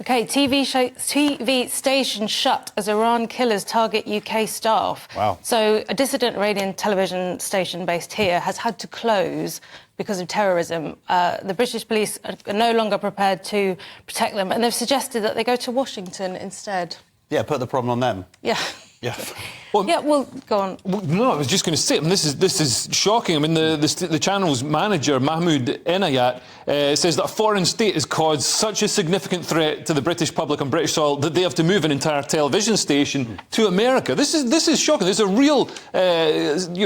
OK, TV station shut as Iran killers target UK staff. Wow. So a dissident Iranian television station based here has had to close because of terrorism. The British police are no longer prepared to protect them, and they've suggested that they go to Washington instead. Yeah, put the problem on them. Yeah. Yeah. Well, go on. Well, no, I was just going to say, I mean, this is shocking. I mean, the channel's manager, Mahmoud Inayat, says that a foreign state has caused such a significant threat to the British public on British soil that they have to move an entire television station to America. This is shocking. This is a real,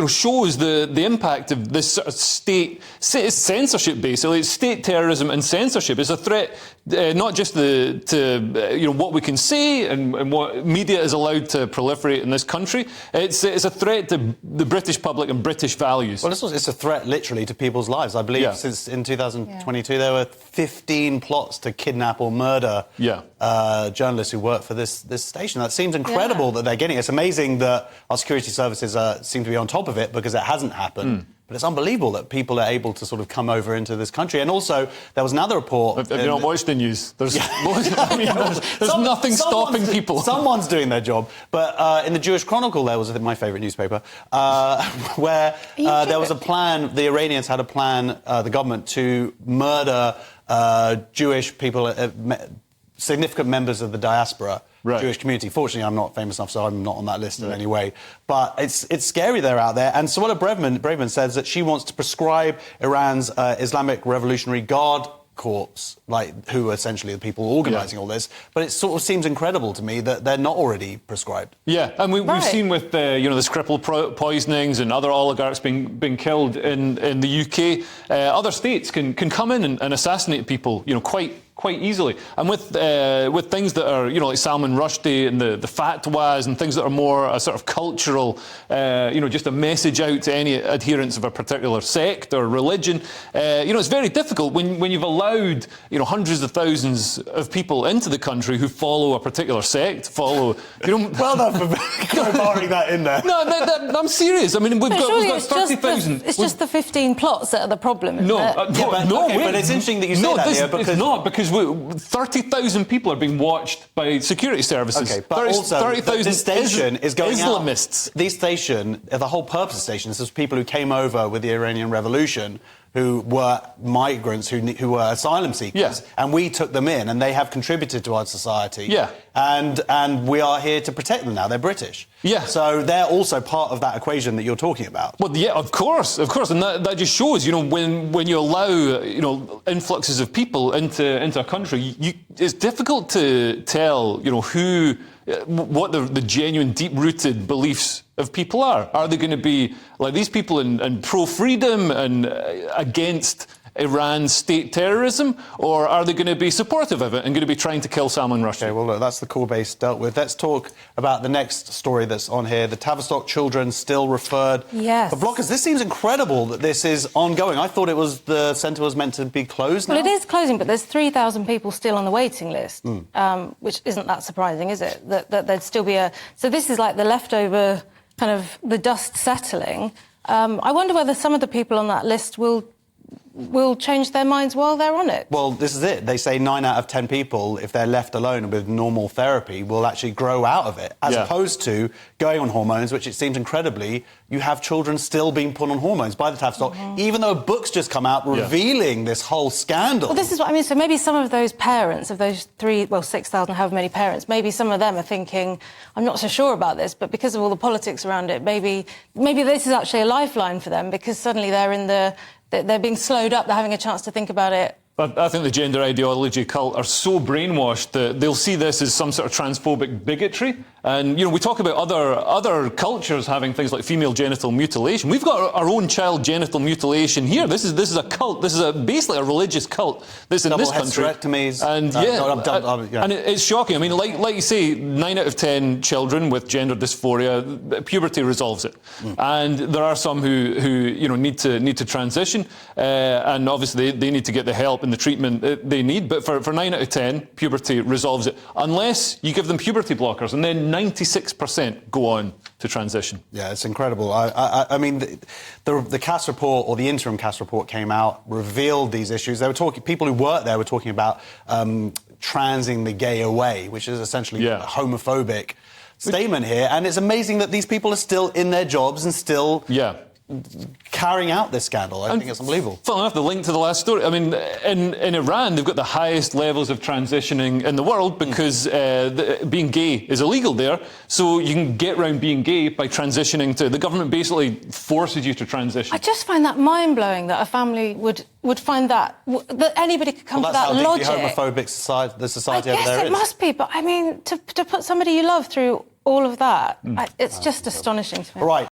shows the impact of this sort of state censorship. Basically, it's state terrorism and censorship. It's a threat not just to what we can say and what media is allowed to proliferate in this country. It's a threat to the British public and British values. Well, it's a threat, literally, to people's lives. I believe since in 2022 there were 15 plots to kidnap or murder journalists who work for this station. That seems incredible that they're getting it. It's amazing that our security services seem to be on top of it because it hasn't happened. But it's unbelievable that people are able to sort of come over into this country. And also, there was another report... Have you not watched the news? There's nothing stopping people. Someone's doing their job. But in the Jewish Chronicle, there was, I think, my favourite newspaper, where there was a plan, the Iranians had a plan, the government, to murder Jewish people, significant members of the diaspora. Jewish community. Fortunately, I'm not famous enough, so I'm not on that list in any way. But it's scary they're out there. And Suella Braverman says that she wants to prescribe Iran's Islamic Revolutionary Guard Corps, who are essentially the people organising all this. But it sort of seems incredible to me that they're not already prescribed. Yeah, and we've seen with the Skripal poisonings and other oligarchs being killed in the UK, other states can come in and assassinate people, quite easily. And with things that are, like Salman Rushdie and the fatwas and things that are more a sort of cultural, just a message out to any adherents of a particular sect or religion, it's very difficult when you've allowed, hundreds of thousands of people into the country who follow a particular sect, Well done for barring that in there. No, I'm serious. I mean, we've got 30,000... It's just the 15 plots that are the problem, isn't it? But it's interesting that you say that, because... It's not, because 30,000 people are being watched by security services. OK, but also, this station is going Islamists. Out. This station, the whole purpose of the station is people who came over with the Iranian Revolution, who were migrants, who were asylum seekers, and we took them in, and they have contributed to our society. Yeah. And we are here to protect them now. They're British. Yeah. So they're also part of that equation that you're talking about. Well, yeah, of course, and that just shows, when you allow, influxes of people into a country, it's difficult to tell, what the genuine, deep-rooted beliefs of people are. Are they going to be like these people in pro-freedom and against Iran's state terrorism, or are they going to be supportive of it and going to be trying to kill Salman Rushdie? OK, well, look, that's the core base dealt with. Let's talk about the next story that's on here. The Tavistock children still referred for blockers. This seems incredible that this is ongoing. I thought the centre was meant to be closed now. Well, it is closing, but there's 3,000 people still on the waiting list, which isn't that surprising, is it? That there'd still be So this is like the leftover, kind of the dust settling. I wonder whether some of the people on that list will change their minds while they're on it. Well, this is it. They say 9 out of 10 people, if they're left alone with normal therapy, will actually grow out of it, as opposed to going on hormones, which it seems incredibly, you have children still being put on hormones by the Tavistock, even though a book's just come out revealing this whole scandal. Well, this is what I mean. So maybe some of those parents, of those 6,000, however many parents, maybe some of them are thinking, I'm not so sure about this, but because of all the politics around it, maybe this is actually a lifeline for them, because suddenly they're being slowed up, they're having a chance to think about it. I think the gender ideology cult are so brainwashed that they'll see this as some sort of transphobic bigotry. And, we talk about other cultures having things like female genital mutilation. We've got our own child genital mutilation here. This is a cult. This is basically a religious cult that's in this country. Hysterectomies. And and it's shocking. I mean, like you say, 9 out of 10 children with gender dysphoria, puberty resolves it. And there are some who need to transition, and obviously they need to get the help. and the treatment they need. But for 9 out of 10, puberty resolves it, unless you give them puberty blockers, and then 96% go on to transition. Yeah, it's incredible. I mean, the Cass report, or the interim Cass report, came out, revealed these issues. They were talking. People who worked there were talking about transing the gay away, which is essentially a homophobic statement here. And it's amazing that these people are still in their jobs and still carrying out this scandal. I think it's unbelievable. Funnily enough, the link to the last story, I mean, in Iran, they've got the highest levels of transitioning in the world because being gay is illegal there. So you can get around being gay by transitioning to... The government basically forces you to transition. I just find that mind-blowing that a family would find that anybody could come to that logic. That's how deeply homophobic the society over there is. I guess it must be, but I mean, to put somebody you love through all of that, it's just astonishing to me. All right.